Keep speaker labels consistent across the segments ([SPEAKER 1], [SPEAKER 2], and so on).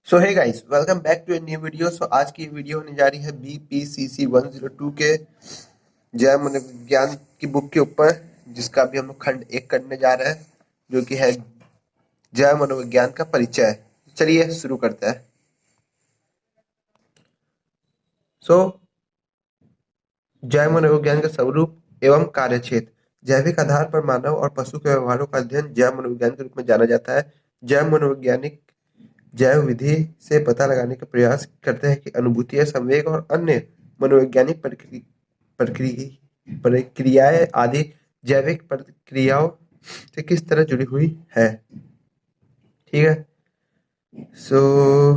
[SPEAKER 1] So hey guys, welcome back to a new video. आज की video होने जा रही है BPCC 102 के जैव मनोविज्ञान की बुक के ऊपर, जिसका अभी हम लोग खंड 1 करने जा रहे हैं, जो कि है जैव मनोविज्ञान का परिचय। चलिए शुरू करते हैं। सो जैव मनोविज्ञान का स्वरूप एवं कार्यक्षेत्र। जैविक आधार पर मानव और पशु के व्यवहारों का अध्ययन जैव मनोविज्ञान के रूप में जाना जाता है। जैव मनोवैज्ञानिक जैव विधि से पता लगाने का प्रयास करते हैं कि अनुभूतियां, संवेग और अन्य मनोवैज्ञानिक प्रक्रियाएं आदि जैविक प्रक्रियाओं से किस तरह जुड़ी हुई है। ठीक है। सो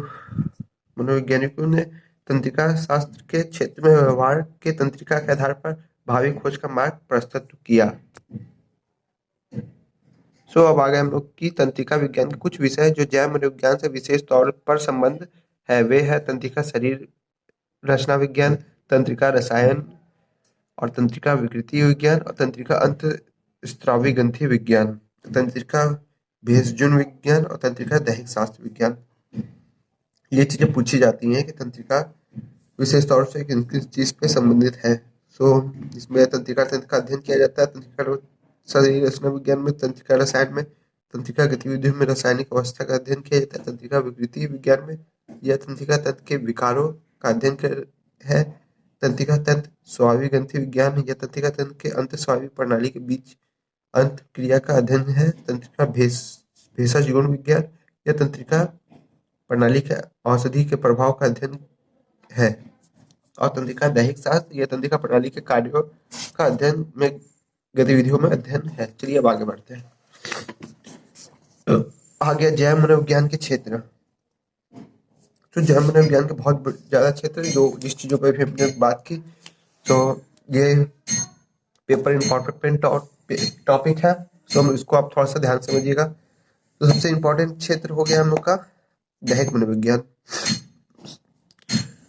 [SPEAKER 1] मनोवैज्ञानिकों ने तंत्रिका शास्त्र के क्षेत्र में व्यवहार के तंत्रिका के आधार पर भावी खोज का मार्ग प्रस्तुत किया। अब आगे हम लोग की तंत्रिका विज्ञान के कुछ विषय जो जैव मनोविज्ञान से विशेष तौर पर संबंध है, वे है तंत्रिका शरीर रचना विज्ञान, तंत्रिका रसायन और तंत्रिका विकृति विज्ञान और तंत्रिका अंतःस्रावी ग्रंथि विज्ञान, तंत्रिका भेषजून विज्ञान और तंत्रिका दैहिक शास्त्र विज्ञान। ये चीजें पूछी जाती हैं कि तंत्रिका विशेष तौर से किन किस चीज पे संबंधित है। इसमें तंत्रिका तंत्र का अध्ययन किया जाता है। तंत्रिका शरीर रचना विज्ञान में, तंत्रिका रसायन में, तंत्रिका गतिविधियों में रासायनिक अवस्था का अध्ययन किया जाता है। तंत्रिका विकृति विज्ञान में यह तंत्रिका तंत्र के विकारों का अध्ययन है। तंत्रिका तंत्र स्वावी ग्रंथि विज्ञान यह तंत्रिका तंत्र के अंतःस्रावी प्रणाली के बीच अंत क्रिया का अध्ययन है। तंत्रिका भेषज गुण विज्ञान यह तंत्रिका प्रणाली के औषधि के प्रभाव का अध्ययन है। और तंत्रिका दैहिक शास्त्र यह तंत्रिका प्रणाली के कार्यों का अध्ययन में गतिविधियों में अध्ययन है। चलिए अब आगे बढ़ते हैं। आ गया जैव मनोविज्ञान के क्षेत्र। तो जैव मनोविज्ञान के बहुत ज्यादा क्षेत्र जो जिस चीजों पर भी हमने बात की, तो ये पेपर इम्पोर्टेंट टॉपिक है। हम इसको आप थोड़ा सा ध्यान समझिएगा। तो सबसे इम्पोर्टेंट क्षेत्र हो गया हम लोग का दैहिक मनोविज्ञान।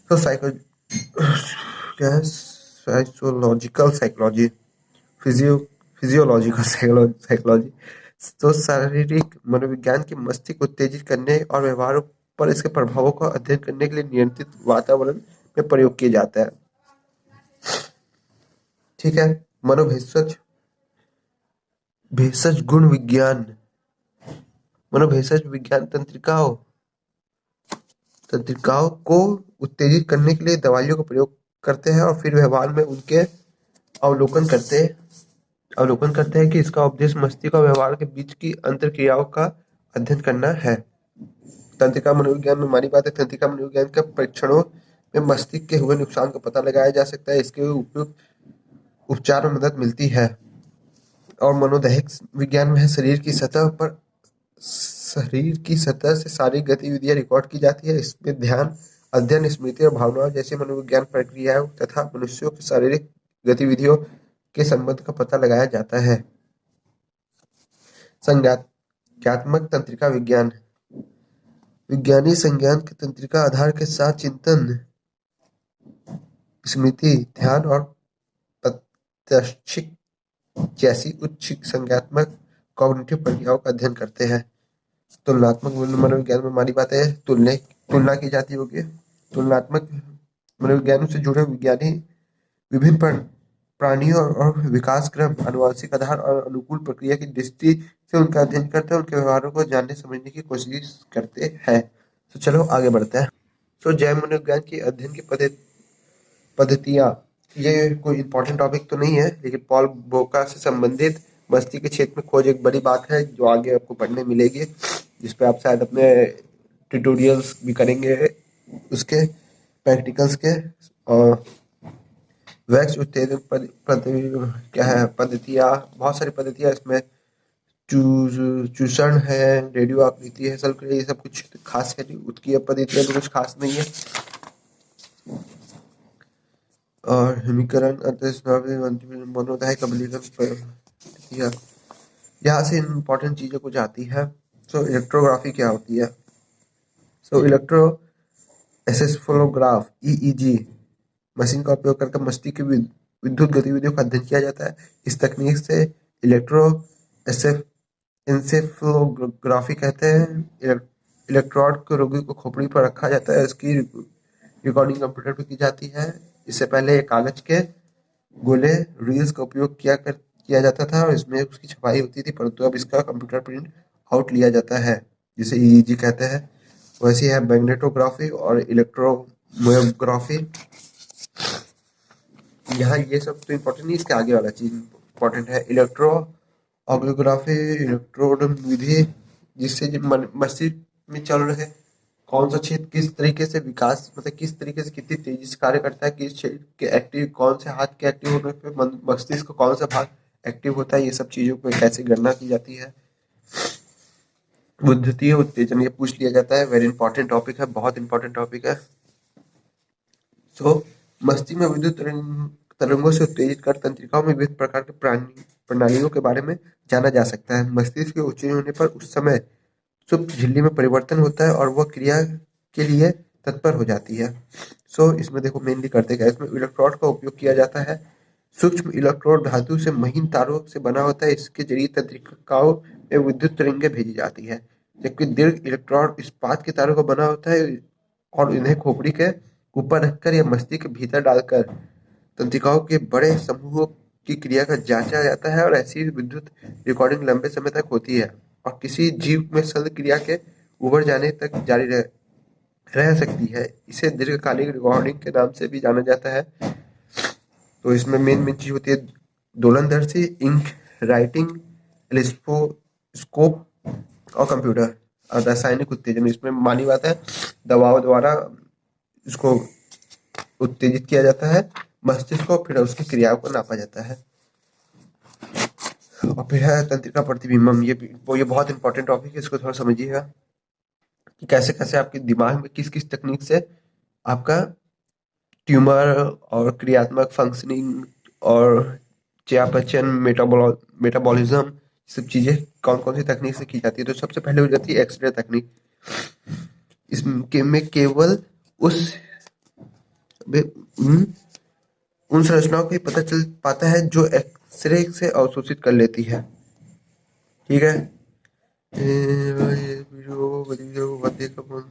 [SPEAKER 1] तो साइकोलॉजिकल साइकोलॉजी, फिजियोलॉजिकल साइकोलॉजी। तो शारीरिक मनोविज्ञान की मस्तिष्क उत्तेजित करने और व्यवहारों पर इसके प्रभावों का अध्ययन करने के लिए नियंत्रित वातावरण में प्रयोग किया जाता है। ठीक है। मनोभेषज भेषज गुण विज्ञान। मनोभेषज विज्ञान तंत्रिकाओं को उत्तेजित करने के लिए दवाइयों का प्रयोग करते हैं और फिर व्यवहार में उनके अवलोकन करते हैं कि इसका उद्देश्य मस्तिष्क और व्यवहार के बीच की अंतरक्रियाओं का अध्ययन करना है। तंत्रिका मनोविज्ञान में हमारी बात है। तंत्रिका मनोविज्ञान के परीक्षणों में मस्तिष्क के हुए नुकसान का पता लगाया जा सकता है। इसके उपयुक्त उपचार में मदद मिलती है। और मनोदैहिक विज्ञान में शरीर की सतह से सारी गतिविधियां रिकॉर्ड की जाती है। इसमें ध्यान, अध्ययन, स्मृति और भावनाओं जैसी मनोविज्ञान प्रक्रियाओं तथा मनुष्यों की शारीरिक गतिविधियों के संबंध का पता लगाया जाता है। संज्ञात्मक तंत्रिका विज्ञान। विज्ञानी संज्ञान के तंत्रिका आधार के साथ चिंतन, स्मृति, ध्यान और प्रात्यक्षिक जैसी उच्च संज्ञात्मक कॉग्निटिव प्रक्रियाओं का अध्ययन करते हैं। तुलनात्मक मनोविज्ञान में हमारी बात है तुलना की जाती होगी। तुलनात्मक मनोविज्ञान से जुड़े विज्ञानी विभिन्न प्राणियों और विकास क्रम, आनुवंशिक आधार और अनुकूल प्रक्रिया की दृष्टि से उनका अध्ययन करते हैं, उनके व्यवहारों को जानने समझने की कोशिश करते हैं। तो चलो आगे बढ़ते हैं। जैव मनोविज्ञान की अध्ययन की पद्धतियां, ये कोई इंपॉर्टेंट टॉपिक तो नहीं है, लेकिन पॉल बोका से संबंधित मस्तिष्क के क्षेत्र में खोज एक बड़ी बात है जो आगे आपको पढ़ने मिलेगी, जिसपे आप शायद अपने ट्यूटोरियल्स भी करेंगे उसके प्रैक्टिकल्स के। और वैक्स उत्तेजन क्या है पद्धतियाँ, बहुत सारी पद्धतियाँ इसमें। चूषण है, रेडियो आकृति है, ये सब कुछ खास है। उसकी पद्धतियाँ तो कुछ खास नहीं है। और हिमीकरण, मनोदय कबलीकरण, यहाँ से इम्पोर्टेंट चीजें कुछ आती है। इलेक्ट्रोग्राफी क्या होती है? इलेक्ट्रो एसेफलोग्राफ EEG मशीन का उपयोग करके मस्तिष्क की विद्युत गतिविधियों का अध्ययन किया जाता है। इस तकनीक से इलेक्ट्रो एंसेफलोग्राफी कहते हैं। इलेक्ट्रोड को रोगी को खोपड़ी पर रखा जाता है, इसकी रिकॉर्डिंग कंप्यूटर पे की जाती है। इससे पहले कागज के गोले रील्स का उपयोग किया जाता था और इसमें उसकी छपाई होती थी, परंतु अब इसका कंप्यूटर प्रिंट आउट लिया जाता है, जिसे ईईजी कहते हैं। वैसी है मैग्नेटोग्राफी और इलेक्ट्रोमायोग्राफी। यहाँ ये सब तो इम्पोर्टेंट नहीं, इसके आगे वाला चीज इम्पोर्टेंट है। इलेक्ट्रोऑग्योग्राफी इलेक्ट्रोड विधि, जिससे जो मस्तिष्क में चल रहे कौन सा क्षेत्र किस तरीके से विकास, मतलब किस तरीके से कितनी तेजी से कार्य करता है, किस क्षेत्र के एक्टिव, कौन से हाथ के एक्टिव होने पे मस्तिष्क का कौन सा भाग एक्टिव होता है, ये सब चीजों को कैसे गणना की जाती है। विद्युतीय उत्तेजन ये पूछ लिया जाता है, वेरी इंपॉर्टेंट टॉपिक है, बहुत इंपॉर्टेंट टॉपिक है। सो मस्तिष्क में विद्युत तरंगों से उत्तेजित कर तंत्रिकाओं में विभिन्न प्रकार के प्रणालियों के बारे में जाना जा सकता है। मस्तिष्क के उत्तेजित होने पर उस समय सुप्त झिल्ली में परिवर्तन होता है और वह क्रिया के लिए तत्पर हो जाती है। सो इसमें देखो मेनली करते क्या, इसमें इलेक्ट्रोड का उपयोग किया जाता है। सूक्ष्म इलेक्ट्रोड धातु से महीन तारों से बना होता है, इसके जरिए तंत्रिकाओं में विद्युत तरंगें भेजी जाती है। जबकि दीर्घ इलेक्ट्रोड इस्पात के तारों का बना होता है और इन्हें खोपड़ी के ऊपर रखकर या मस्तिष्क के भीतर डालकर तंत्रिकाओं के बड़े समूहों की क्रिया का जांचा जाता है और ऐसी विद्युत रिकॉर्डिंग लंबे समय तक होती है और किसी जीव में शल्य क्रिया के उभर जाने तक जारी रह सकती है। इसे दीर्घकालिक रिकॉर्डिंग के नाम से भी जाना जाता है। तो इसमें मेन मेन चीज होती है दोलनदर्शी, इंक राइटिंग, टेलीस्कोप और कंप्यूटर। और रासायनिक उत्तेजन, इसमें मानी बात है दबाव द्वारा इसको उत्तेजित किया जाता है मस्तिष्क को, फिर उसकी क्रियाओं को नापा जाता है। और फिर है तंत्रिका प्रतिबिंबम, ये बहुत इंपॉर्टेंट टॉपिक है, इसको थोड़ा समझिएगा कि कैसे कैसे आपके दिमाग में किस किस तकनीक से आपका ट्यूमर और क्रियात्मक फंक्शनिंग और चयापचय मेटाबॉलिज्म सब चीजें कौन कौन सी तकनीक से की जाती है। तो सबसे पहले हो जाती है एक्सरे तकनीक। इसमें केवल उस उन संरचनाओं को ही पता चल पाता है जो एक्सरे से अवशोषित कर लेती है। ठीक है,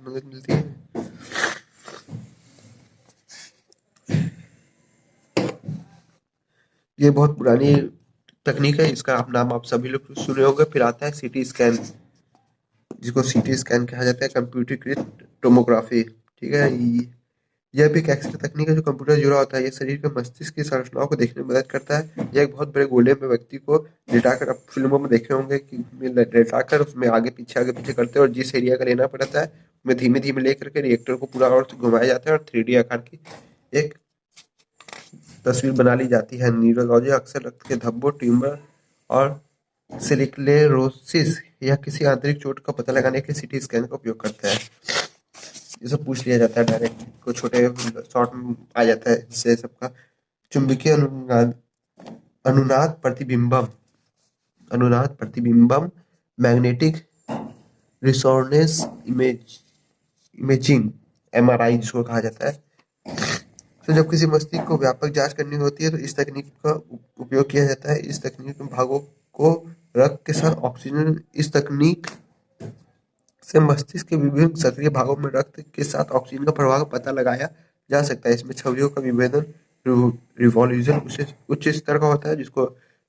[SPEAKER 1] मदद मिलती है। ये बहुत पुरानी तकनीक है, इसका आप सभी लोग सुने होंगे। फिर आता है सीटी स्कैन, जिसको सीटी स्कैन कहा जाता है, कंप्यूटरीकृत टोमोग्राफी। ठीक है, यह भी एक एक्सरे तकनीक है जो कंप्यूटर से जुड़ा होता है। यह शरीर के मस्तिष्क की संरचनाओं को देखने में मदद करता है। यह एक बहुत बड़े गोले में व्यक्ति को लेटाकर, आप फिल्मों में देखे होंगे कि लेटाकर उसमें आगे पीछे करते हैं और जिस एरिया का लेना पड़ता है उसमें धीमे धीमे लेकर के रिएक्टर को पूरा और घुमाया जाता है और 3D आकार की एक तस्वीर बना ली जाती है। न्यूरोलॉजी अक्सर रक्त के धब्बों, ट्यूमर और सिलिक्लेरोसिस या किसी आंतरिक चोट का पता लगाने के लिए सीटी स्कैन का उपयोग करता है। ये सब पूछ लिया जाता है डायरेक्ट, को छोटे शॉर्ट में आ जाता है इससे सबका। चुंबकीय अनुनाद प्रतिबिंबम, मैग्नेटिक रिसोनेंस इमेजिंग, एमआरआई जिसको कहा जाता है। तो जब किसी मस्तिष्क को व्यापक जांच करनी होती है तो इस तकनीक का उपयोग किया जाता है। इस तकनीक में भागों को रक्त के साथ ऑक्सीजन इस तकनीक से मस्तिष्क के विभिन्न सक्रिय भागों में रक्त के साथ ऑक्सीजन का प्रवाह का पता लगाया जा सकता है। इसमें छवियों का विभेदन रिवॉल्यूशन उच्च स्तर का होता है, जिसको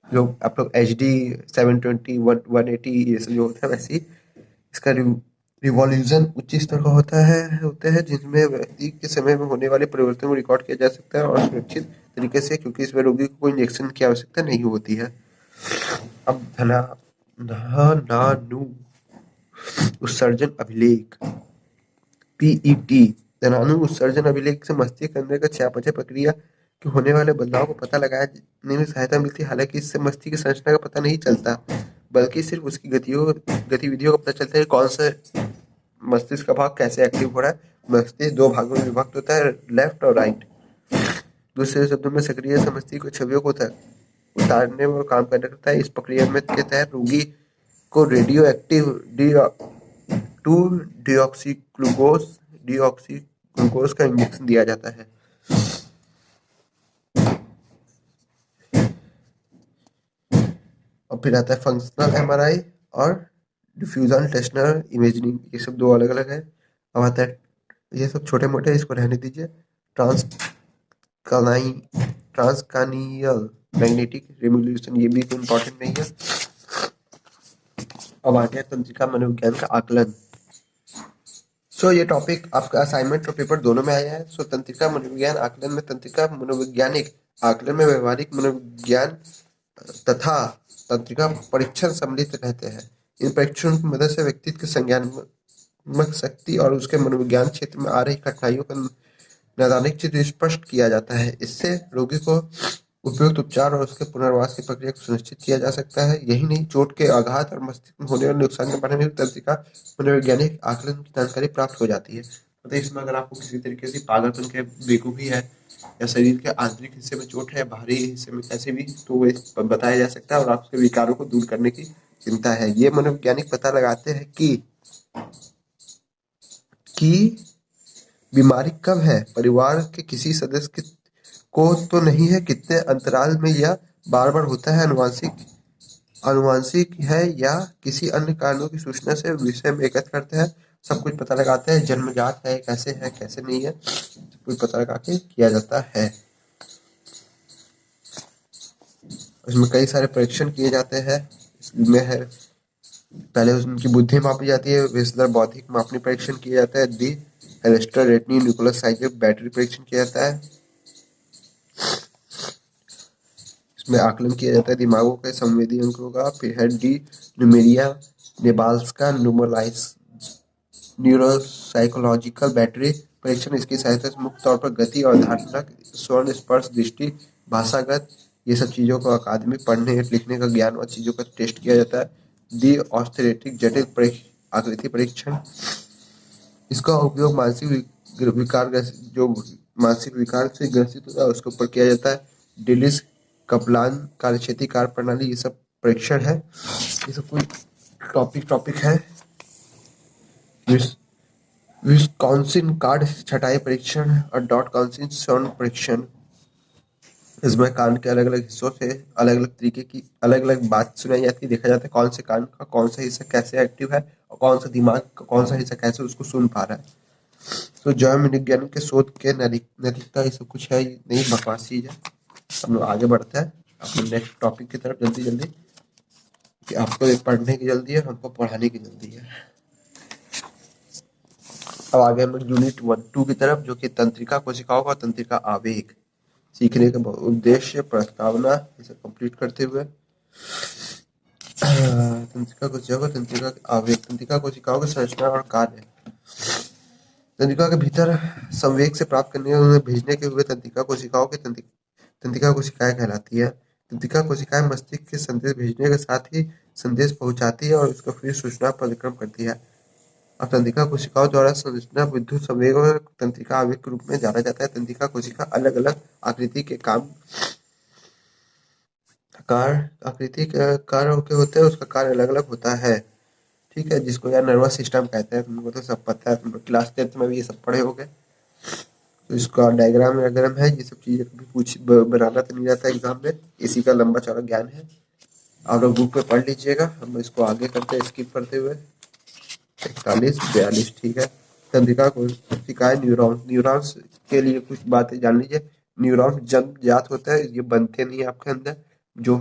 [SPEAKER 1] लोग आप लोग HD 720 180 ये सब जो होता है, वैसे ही इसका रिवॉल्यूशन उच्च स्तर का होते हैं, जिसमें व्यक्ति के समय में होने वाले परिवर्तन को रिकॉर्ड किया जा सकता है और सुरक्षित तरीके से, क्योंकि इसमें रोगी को कोई इंजेक्शन की आवश्यकता नहीं होती है। अब धनानु उत्सर्जन अभिलेख, PET, धनानु उत्सर्जन अभिलेख से मस्तिष्क के अंदर का चयापचय प्रक्रिया के होने वाले बदलाव को पता लगाने में सहायता मिलती है। हालांकि इससे मस्तिष्क की संरचना का पता नहीं चलता, बल्कि सिर्फ उसकी गतिविधियों का पता चलता है, कौन सा मस्तिष्क का भाग कैसे एक्टिव हो रहा है। मस्तिष्क दो भागों में विभक्त होता है, लेफ्ट और राइट। दूसरे शब्दों में सक्रिय से मस्तिष्क छवियों को उतारने में काम करना करता है। इस प्रक्रिया में के तहत रोगी को रेडियो एक्टिव 2-डिऑक्सी ग्लूकोज का इंजेक्शन दिया जाता है। और फिर आता है फंक्शनल MRI और डिफ्यूजन, टेस्टर, इमेजिंग, ये सब दो अलग अलग है। अब आता है, ये सब छोटे मोटे, इसको रहने दीजिए। ट्रांस कलाई ट्रांसकानियल मैग्नेटिक रेवोल्यूशन, ये भी तो इम्पोर्टेंट नहीं है। अब आ गया तंत्रिका मनोविज्ञान का आकलन। ये टॉपिक आपका असाइनमेंट और पेपर दोनों में आया है। तंत्रिका मनोविज्ञान आकलन में तंत्रिका मनोवैज्ञानिक आकलन में व्यवहारिक मनोविज्ञान तथा तंत्रिका परीक्षण सम्मिलित रहते हैं। इन परीक्षणों की मदद से व्यक्ति की संज्ञानात्मक शक्ति और उसके मनोविज्ञान क्षेत्र में आ रही कठिनाइयों का नैदानिक चित्र स्पष्ट किया जाता है। इससे रोगी को उपयुक्त उपचार और उसके पुनर्वास की प्रक्रिया को सुनिश्चित किया जा सकता है। यही नहीं, चोट के आघात और मस्तिष्क में होने वाले नुकसान के बारे में भी तंत्रिका मनोवैज्ञानिक आकलन की जानकारी प्राप्त हो जाती है। मतलब इसमें अगर आपको किसी तरीके से पागलपन के बेखूबी है या शरीर के आंतरिक हिस्से में चोट है, बाहरी हिस्से में कैसे भी, तो वो बताया जा सकता है और आपके विकारों को दूर करने की चिंता है। ये मनोवैज्ञानिक पता लगाते हैं कि बीमारी कब है, परिवार के किसी सदस्य को तो नहीं है, कितने अंतराल में यह बार बार होता है, आनुवंशिक है या किसी अन्य कारणों की सूचना से विषय में एकत्र करते हैं। सब कुछ पता लगाते हैं, जन्मजात है कैसे नहीं है, सब कुछ पता लगा के किया जाता है। उसमें कई सारे परीक्षण किए जाते हैं। इसमें है, पहले उनकी बुद्धि मापी जाती है, वेसलर बौद्धिक मापनी परीक्षण किया जाता है, दी हेलेस्टर रेटनी न्यूक्लियस साइज बैटरी परीक्षण किया जाता है। इसमें आकलन किया जाता है दिमागों के संवेदी अंकों का। फिर है डी न्यूमेरिया नेबाल्स्का न्यूमोलाइज न्यूरोसाइकोलॉजिकल बैटरी परीक्षण। इसकी सहायता से मुख्य तौर पर गति और धारणा, स्वर्ण, स्पर्श, दृष्टि, भाषागत, ये सब चीज़ों को अकादमिक पढ़ने लिखने का ज्ञान और चीज़ों का टेस्ट किया जाता है। दी ऑस्थेरेटिक जटिल आकृति परीक्षण, इसका उपयोग विकार जो मानसिक विकार से ग्रसित होता है उसके ऊपर किया जाता है। डिलिस कपलान कार्यक्षेत्री कार्य प्रणाली, ये सब परीक्षण है। ये सब कोई टॉपिक है। विस्कॉन्सिन कार्ड छटाई परीक्षण और डॉट कॉन्सिन स्वर्ण परीक्षण, इसमें कान के अलग अलग हिस्सों से अलग अलग तरीके की अलग अलग बात सुनाई जाती है। देखा जाता है कौन से कान का कौन सा हिस्सा कैसे एक्टिव है और कौन सा दिमाग का कौन सा हिस्सा कैसे उसको सुन पा रहा है। जैव मनोविज्ञान के शोध के नैतिकता, ये सब कुछ है, नहीं बकवास चीज है। हम लोग आगे बढ़ते हैं अपने नेक्स्ट टॉपिक की तरफ जल्दी जल्दी, कि आपको पढ़ने की जल्दी है, हमको पढ़ाने की जल्दी है। अब आगे हम लोग यूनिट 1-2 की तरफ, जो कि तंत्रिका कोशिकाओं का तंत्रिका आवेग, सीखने का उद्देश्य, प्रस्तावना, इसे कंप्लीट करते हुए तंत्रिका कोशिकाओं का तंत्रिका आवेग, तंत्रिका कोशिकाओं की संरचना और कार्य। तंत्रिका के भीतर संवेग से प्राप्त करने और उन्हें भेजने के हुए तंत्रिका कोशिकाओं की तंत्रिका कोशिकाएं कहलाती है। तंत्रिका कोशिकाएं मस्तिष्क के संदेश भेजने के साथ ही संदेश पहुंचाती है और उसका फिर सूचना परिक्रम करती है। अब तंत्रिका कोशिकाओं द्वारा संरचना विद्युत संवेग और तंत्रिका आवेग के रूप में जाना जाता है। तंत्रिका कोशिका अलग अलग आकृति के कार्य के होते हैं, उसका कार्य अलग अलग होता है। ठीक है, जिसको यार नर्वस सिस्टम कहते हैं, तुमको तो सब पता है, तुम क्लास 10th में भी ये सब पढ़े होगे। तो इसका डायग्राम वायग्राम है, ये सब चीजें कभी बनाना तो नहीं रहता एग्जाम में, इसी का लंबा चौड़ा ज्ञान है। आप लोग बुक पे पढ़ लीजिएगा, हम इसको आगे करते हैं स्किप करते हुए। 41-42, ठीक है। तंत्रिका कोशिकाएं न्यूरॉन्स के लिए कुछ बातें जान लीजिए। न्यूरॉन जन्मजात होता है, ये बनते नहीं है आपके अंदर, जो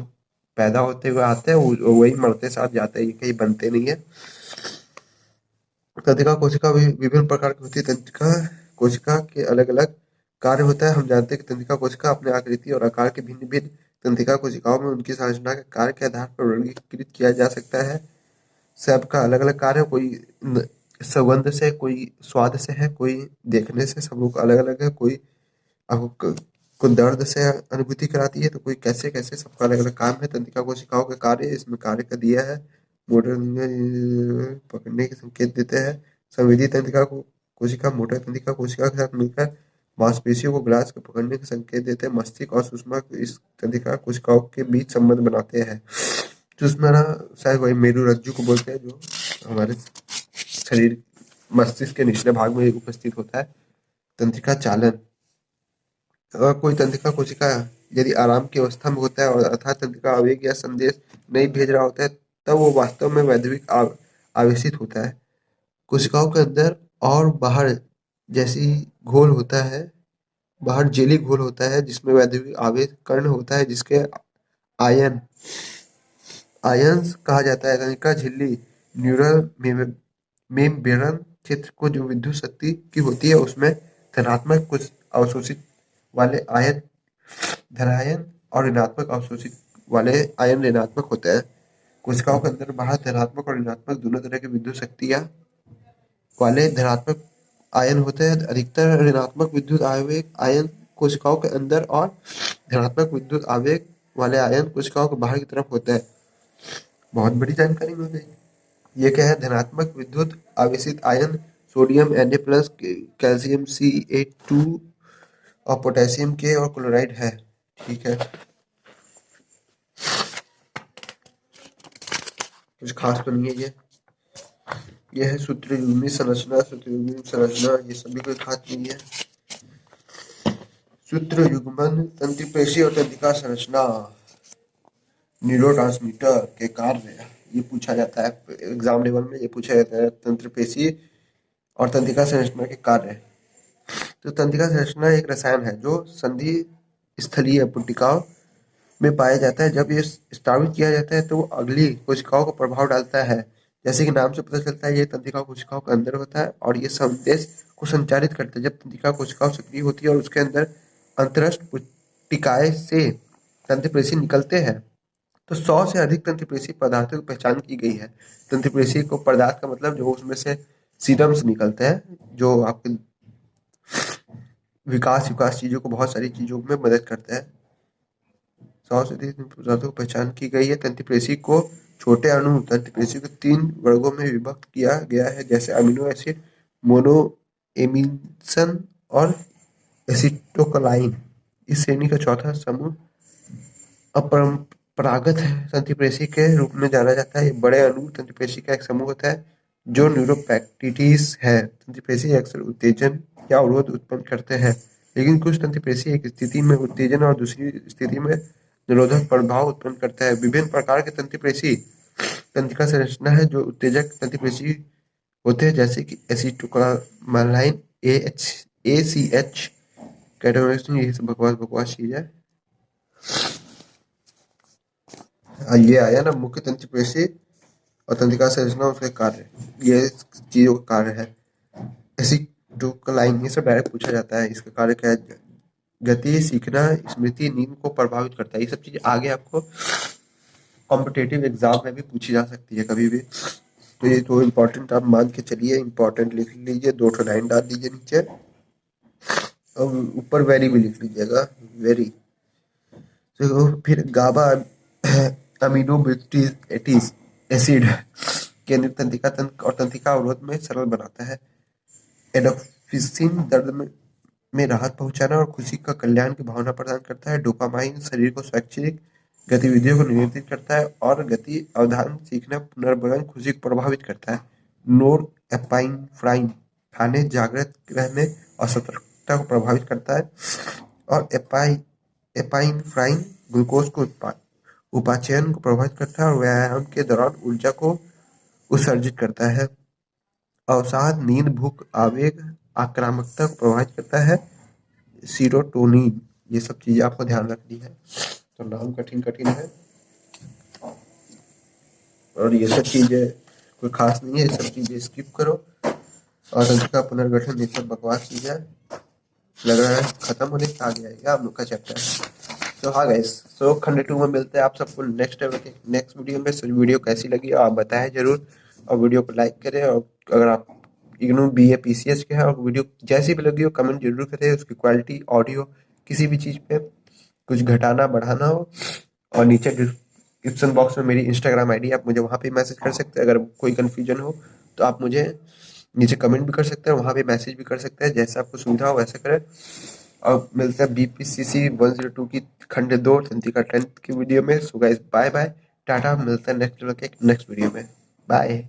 [SPEAKER 1] पैदा होते हुए आते हैं वही मरते साथ जाते हैं, ये कहीं बनते नहीं है। तंत्रिका कोशिका विभिन्न प्रकार की होती है। तंत्रिका कोशिका के अलग अलग कार्य होता है। हम जानते हैं कि तंत्रिका कोशिका अपने आकृति और आकार के भिन्न भिन्न तंत्रिका कोशिकाओं में उनकी संरचना के कार्य के आधार पर वर्गीकृत किया जा सकता है। सबका अलग अलग कार्य, कोई सुगंध से, कोई स्वाद से है, कोई देखने से, सब लोग अलग अलग है। कोई आपको को दर्द से अनुभूति कराती है, तो कोई कैसे कैसे, सबका अलग अलग काम है। तंत्रिका कोशिकाओं के कार्य, इसमें कार्य का दिया है। मोटर पकड़ने के संकेत देते हैं। संवेदी तंत्रिका कोशिका मोटर तंत्रिका कोशिका के साथ मिलकर मांसपेशियों को ग्रास को पकड़ने के संकेत देते हैं। मस्तिष्क और सुषमा इस तंत्रिका कोशिकाओं के बीच संबंध बनाते हैं। सुषमा शायद वही मेरुरज्जु को बोलते हैं, जो हमारे शरीर मस्तिष्क के निचले भाग में उपस्थित होता है। तंत्रिका चालन, अगर कोई तंत्रिका कोशिका यदि आराम की अवस्था में होता है और अर्थात तंत्रिका आवेग या संदेश नहीं भेज रहा होता है, तब वो वास्तव में वैद्युतिक आवेशित होता है। कोशिकाओं के अंदर और बाहर जैसी घोल होता है, बाहर जेली घोल होता है जिसमें वैद्युतिक आवेश कण होता है जिसके आयन आयंस कहा जाता है। तंत्रिका झिल्ली न्यूरल मेम्ब्रेन क्षेत्र को जो विद्युत शक्ति की होती है उसमें धनात्मक कुछ अवशोषित वाले आयन धनायन और ऋणात्मक अवशोषित वाले आयन ऋणात्मक होते हैं। कोशिकाओं के अंदर बाहर धनात्मक और ऋणात्मक दोनों तरह की विद्युत शक्तियां वाले धनात्मक आयन होते हैं। अधिकतर ऋणात्मक विद्युत आवेग आयन कोशिकाओं के अंदर और धनात्मक विद्युत आवेग वाले आयन कोशिकाओं के बाहर की तरफ होते हैं। बहुत बड़ी जानकारी मिल गई। ये क्या है? धनात्मक विद्युत आवेशित ion sodium Na+, calcium Ca2 और पोटेशियम के और क्लोराइड है। ठीक है, कुछ खास तो नहीं है ये। यह है सूत्रयुग्मी संरचना। सूत्रयुग्मी संरचना ये सभी कोई खास नहीं है। सूत्रयुग्मन तंत्रिपेशी और तंत्रिका संरचना, न्यूरोट्रांसमीटर के कार्य, ये पूछा जाता है एग्जाम लेवल में। ये पूछा जाता है तंत्रिपेशी और तंत्रिका संरचना के कार्य। तो तंत्रिका संरचना एक रसायन है जो संधि स्थलीय पुटिकाओं में पाया जाता है। जब ये स्रावित किया जाता है तो वो अगली कोशिकाओं को प्रभाव डालता है। जैसे कि नाम से पता चलता है, ये तंत्रिका कोशिकाओं के अंदर होता है और ये संदेश को संचारित करता है। जब तंत्रिका कोशिकाओं सक्रिय होती है और उसके अंदर अंतरस्थ पुटिकाएं से तंत्रिपेशी निकलते हैं तो 100 से अधिक तंत्रिपेशी पदार्थों की पहचान की गई है। तंत्रिपेशी को पदार्थ का मतलब जो उसमें से सीरम्स निकलते हैं जो आपके विकास चीजों को, बहुत सारी चीजों में मदद करता है। 100 से अधिक पदार्थों की पहचान की गई है। तंत्रिपेशी को छोटे अणु तंत्रिपेशी को 3 वर्गों में विभक्त किया गया है, जैसे अमीनो एसिड, मोनोएमिन्सन और एसिटोकाइलिन। इस श्रेणी का चौथा समूह अपरंपरागत तंत्रिपेशी के रूप में जाना जाता है। ये बड़े अणु तंत्रिपेशी का एक समूह होता है जो न्यूरोपेक्टिस है। तंत्रिपेशी अक्सर उत्तेजन या अवरोध उत्पन्न करते हैं, लेकिन कुछ तंत्रिपेशी एक स्थिति में उत्तेजन और दूसरी स्थिति में निरोधक प्रभाव उत्पन्न करता है। विभिन्न प्रकार के तंत्रिपेशी तंत्रिका संरचना है जो उत्तेजक तंत्रिपेशी होते हैं, जैसे कि एसिटोकाइलिन, ACH, कैटामिन। ये सब बकवास चीज है। ये आया ना मुख्य तंत्रिपेशी और तंत्रिका संरचना, उसके कार्य, ये चीजों का कार्य है। एसिटोकाइलिन ये सब डायरेक्ट पूछा जाता है। इसका कार्य क्या है? गति, सीखना, स्मृति, नींद को प्रभावित करता है। ये सब चीजें आगे आपको कॉम्पिटेटिव एग्जाम में भी पूछी जा सकती है कभी भी। तो ये तो इम्पोर्टेंट आप मान के चलिए, इम्पोर्टेंट लिख लीजिए, 2 लाइन डाल दीजिए नीचे और ऊपर वेरी भी लिख लीजिएगा, वेरी। तो फिर गाबा अमीनोब्यूटिक एसिड केंद्रीय तंत्रिका तंत्र और तंत्रिका अवरोध में सरल बनाता है। एडोफिसिन दर्द में राहत पहुंचाना और खुशी का कल्याण की भावना प्रदान करता है। डोपामाइन शरीर को स्वैच्छिक गतिविधियों को नियंत्रित करता है और गति, अवधान, सीखना, पुनर्बलन, खुशी को प्रभावित करता है। नोर एपाइनफ्राइन खाने, जागृत रहने और सतर्कता को प्रभावित करता है और एपाइनफ्राइन ग्लूकोज को उपाचयन को प्रभावित करता है और व्यायाम के दौरान ऊर्जा को उत्सर्जित करता है। अवसाद, नींद, भूख, आवेग, आक्रामकता को प्रभावित करता है। सीरोटोनिन, ये सब चीजें आपको ध्यान रखनी है। तो नाम कठिन है और ये सब चीजें कोई खास नहीं है, ये सब चीजें स्किप करो। और तंत्रिका पुनर्गठन ये सब बकवास चीजें लग रहा है खत्म होने आ गया है क्या हम लोग का चैप्टर। तो हाँ गाइस, तो खंड 2 में मिलते हैं आप सबको नेक्स्ट वीडियो में। सो वीडियो कैसी लगी आप बताएं जरूर और वीडियो को लाइक करें। और अगर आप इग्नू BA PCH के हैं और वीडियो जैसी भी लगी हो कमेंट जरूर करें। उसकी क्वालिटी, ऑडियो, किसी भी चीज़ पे कुछ घटाना बढ़ाना हो। और नीचे डिस्क्रिप्शन बॉक्स में मेरी इंस्टाग्राम ID, आप मुझे वहाँ पे मैसेज कर सकते हैं। अगर कोई कन्फ्यूजन हो तो आप मुझे नीचे कमेंट भी कर सकते हैं, वहाँ पे मैसेज भी कर सकते हैं, जैसे आपको सुविधा हो वैसे करें। और मिलते हैं BPCC 102 की खंड 2 तंत्रिका 10th की वीडियो में। So guys bye bye, tata, मिलते हैं नेक्स्ट वीडियो में। बाय।